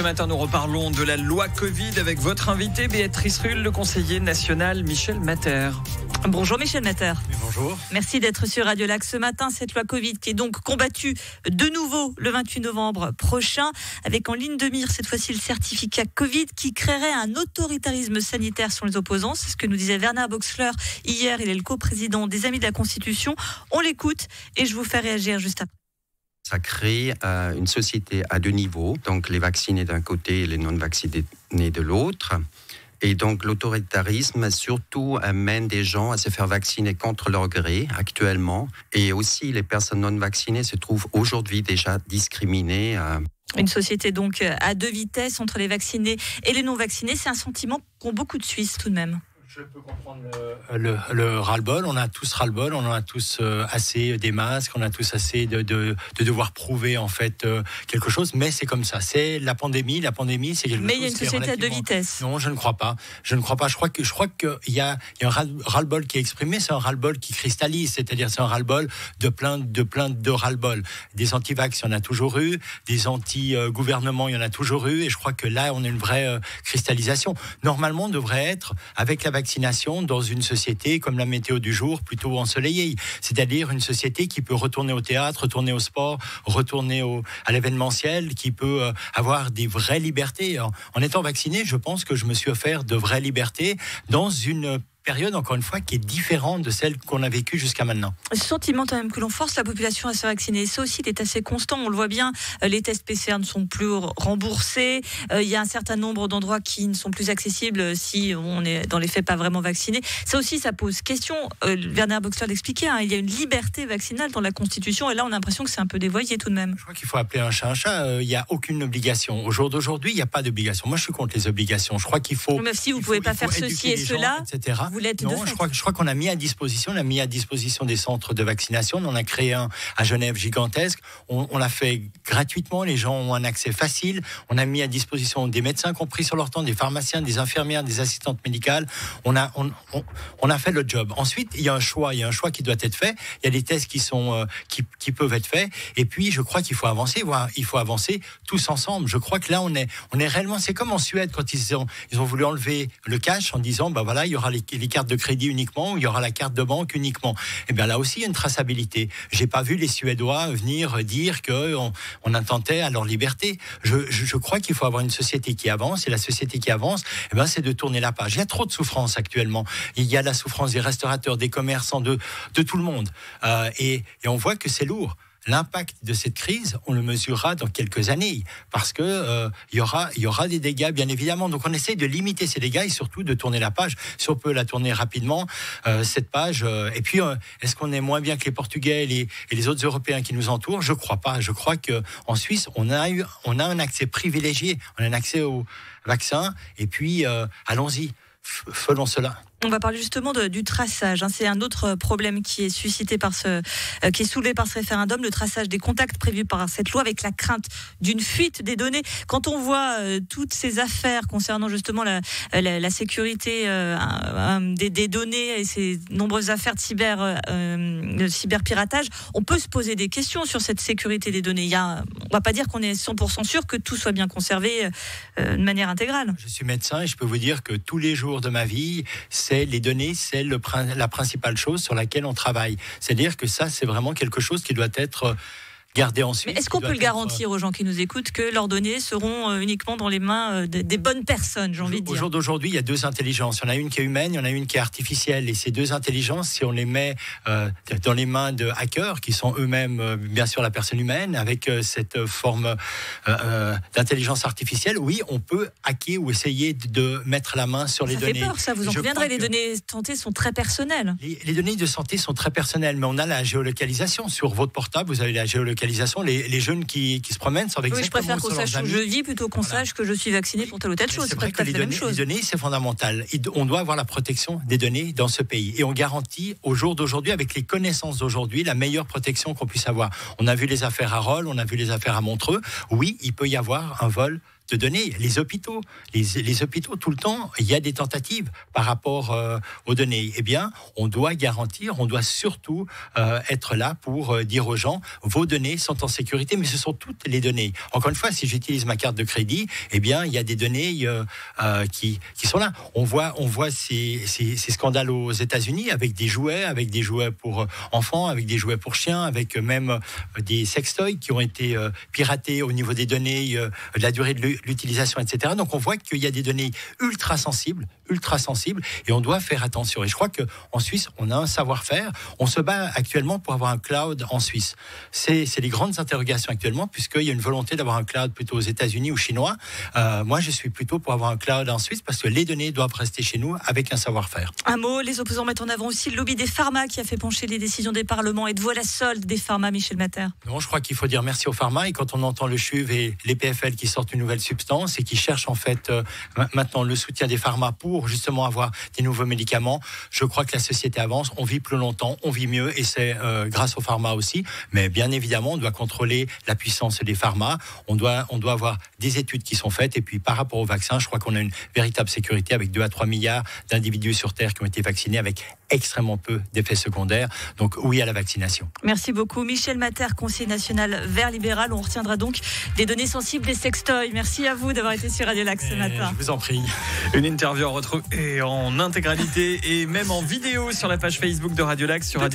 matin, nous reparlons de la loi Covid avec votre invité, Béatrice Rulle, le conseiller national Michel Matter. Bonjour Michel Matter. Oui, bonjour. Merci d'être sur Radio Lac ce matin. Cette loi Covid qui est donc combattue de nouveau le 28 novembre prochain, avec en ligne de mire cette fois-ci le certificat Covid qui créerait un autoritarisme sanitaire sur les opposants. C'est ce que nous disait Werner Boxler hier. Il est le coprésident des Amis de la Constitution. On l'écoute et je vous fais réagir juste après. Ça crée une société à deux niveaux, donc les vaccinés d'un côté et les non-vaccinés de l'autre. Et donc l'autoritarisme surtout amène des gens à se faire vacciner contre leur gré actuellement. Et aussi les personnes non vaccinées se trouvent aujourd'hui déjà discriminées. Une société donc à deux vitesses entre les vaccinés et les non vaccinés. C'est un sentiment qu'ont beaucoup de Suisses tout de même. Je peux comprendre le ras-le-bol. On a tous ras-le-bol, on en a tous assez des masques, on a tous assez de devoir prouver en fait quelque chose. Mais c'est comme ça. C'est la pandémie. La pandémie, c'est quelque chose. Mais il y a une société à deux vitesses. Non, je ne crois pas. Je crois qu'il y a un ras-le-bol qui est exprimé. C'est un ras-le-bol qui cristallise. C'est-à-dire c'est un ras-le-bol de plein de ras-le-bol. Des anti-vax, il y en a toujours eu. Des anti-gouvernements, il y en a toujours eu. Et je crois que là, on a une vraie cristallisation. Normalement, on devrait être avec la vaccination dans une société comme la météo du jour, plutôt ensoleillée. C'est-à-dire une société qui peut retourner au théâtre, retourner au sport, retourner à l'événementiel, qui peut avoir des vraies libertés. En étant vacciné, je pense que je me suis offert de vraies libertés dans une période, encore une fois, qui est différente de celle qu'on a vécue jusqu'à maintenant. Ce sentiment quand même que l'on force la population à se vacciner, ça aussi, il est assez constant. On le voit bien, les tests PCR ne sont plus remboursés. Il y a un certain nombre d'endroits qui ne sont plus accessibles si on est dans les faits pas vraiment vacciné. Ça aussi, ça pose question. Werner Boxler l'expliquait, il y a une liberté vaccinale dans la Constitution et là, on a l'impression que c'est un peu dévoyé tout de même. Je crois qu'il faut appeler un chat un chat. Il n'y a aucune obligation. Au jour d'aujourd'hui, il n'y a pas d'obligation. Moi, je suis contre les obligations. Je crois qu'il faut... Même si vous ne pouvez pas faire ceci et cela, etc. Non, je crois qu'on a mis à disposition, des centres de vaccination. On en a créé un à Genève gigantesque. On l'a fait gratuitement. Les gens ont un accès facile. On a mis à disposition des médecins qui ont pris sur leur temps, des pharmaciens, des infirmières, des assistantes médicales. On a fait le job. Ensuite, il y a un choix qui doit être fait. Il y a des tests qui peuvent être faits. Et puis, je crois qu'il faut avancer. Il faut avancer tous ensemble. Je crois que là, on est réellement. C'est comme en Suède quand ils ont voulu enlever le cash en disant, il y aura les cartes de crédit uniquement, ou il y aura la carte de banque uniquement. Et bien là aussi, il y a une traçabilité. J'ai pas vu les Suédois venir dire qu'on attentait à leur liberté. Je crois qu'il faut avoir une société qui avance, et la société qui avance, c'est de tourner la page. Il y a trop de souffrance actuellement. Il y a la souffrance des restaurateurs, des commerçants, de tout le monde. Et on voit que c'est lourd. L'impact de cette crise, on le mesurera dans quelques années, parce que il y aura des dégâts, bien évidemment. Donc on essaye de limiter ces dégâts et surtout de tourner la page. Si on peut la tourner rapidement, cette page. Et puis, est-ce qu'on est moins bien que les Portugais et les autres Européens qui nous entourent ? Je crois pas. Je crois que en Suisse, on a un accès privilégié, on a un accès au vaccin. Et puis, allons-y, faisons cela. On va parler justement du traçage. C'est un autre problème qui est suscité qui est soulevé par ce référendum, le traçage des contacts prévus par cette loi, avec la crainte d'une fuite des données. Quand on voit toutes ces affaires concernant justement la sécurité des données et ces nombreuses affaires de cyberpiratage, on peut se poser des questions sur cette sécurité des données. On va pas dire qu'on est 100% sûr que tout soit bien conservé de manière intégrale. Je suis médecin et je peux vous dire que tous les jours de ma vie, les données, c'est la principale chose sur laquelle on travaille. C'est-à-dire que ça, c'est vraiment quelque chose qui doit être gardé en Suisse. Mais est-ce qu'on peut le garantir aux gens qui nous écoutent que leurs données seront uniquement dans les mains des bonnes personnes, j'ai envie de dire ? Au jour d'aujourd'hui, il y a deux intelligences. Il y en a une qui est humaine, il y en a une qui est artificielle. Et ces deux intelligences, si on les met dans les mains de hackers, qui sont eux-mêmes, bien sûr, la personne humaine, avec cette forme d'intelligence artificielle, oui, on peut hacker ou essayer de mettre la main sur les données. Ça fait peur, ça, vous en conviendrez. Les données de santé sont très personnelles. Les données de santé sont très personnelles, mais on a la géolocalisation. Sur votre portable, vous avez la géolocalisation. Les jeunes qui se promènent savent exactement. Oui, je préfère qu'on sache où je vis plutôt qu'on sache que je suis vacciné pour telle ou telle chose. C'est vrai que les données, c'est fondamental. On doit avoir la protection des données dans ce pays. Et on garantit au jour d'aujourd'hui, avec les connaissances d'aujourd'hui, la meilleure protection qu'on puisse avoir. On a vu les affaires à Rolle, on a vu les affaires à Montreux. Oui, il peut y avoir un vol de données. Les hôpitaux, les hôpitaux, tout le temps, il y a des tentatives par rapport aux données. Eh bien, on doit garantir, on doit surtout être là pour dire aux gens, vos données sont en sécurité, mais ce sont toutes les données. Encore une fois, si j'utilise ma carte de crédit, eh bien, il y a des données qui sont là. On voit ces scandales aux États-Unis avec des jouets pour enfants, avec des jouets pour chiens, avec même des sextoys qui ont été piratés au niveau des données, de la durée de l'utilisation, etc. Donc on voit qu'il y a des données ultra sensibles, et on doit faire attention. Et je crois qu'en Suisse, on a un savoir-faire. On se bat actuellement pour avoir un cloud en Suisse. C'est les grandes interrogations actuellement, puisqu'il y a une volonté d'avoir un cloud plutôt aux États-Unis ou chinois. Moi, je suis plutôt pour avoir un cloud en Suisse, parce que les données doivent rester chez nous avec un savoir-faire. Un mot, les opposants mettent en avant aussi le lobby des pharma qui a fait pencher les décisions des parlements. Êtes-vous à la solde des pharma, Michel Matter? Non, je crois qu'il faut dire merci aux pharma. Et quand on entend le CHUV et les PFL qui sortent une nouvelle substance et qui cherchent en fait maintenant le soutien des pharma pour justement avoir des nouveaux médicaments, je crois que la société avance, on vit plus longtemps, on vit mieux, et c'est grâce aux pharma aussi. Mais bien évidemment, on doit contrôler la puissance des pharma, on doit avoir des études qui sont faites, et puis par rapport aux vaccins, je crois qu'on a une véritable sécurité avec 2 à 3 milliards d'individus sur Terre qui ont été vaccinés avec extrêmement peu d'effets secondaires. Donc oui à la vaccination. Merci beaucoup. Michel Matter, conseiller national Vert libéral. On retiendra donc des données sensibles des sextoys. Merci à vous d'avoir été sur Radio Lac ce matin. Je vous en prie. Une interview à retrouver en intégralité et même en vidéo sur la page Facebook de Radio Lac, sur Radio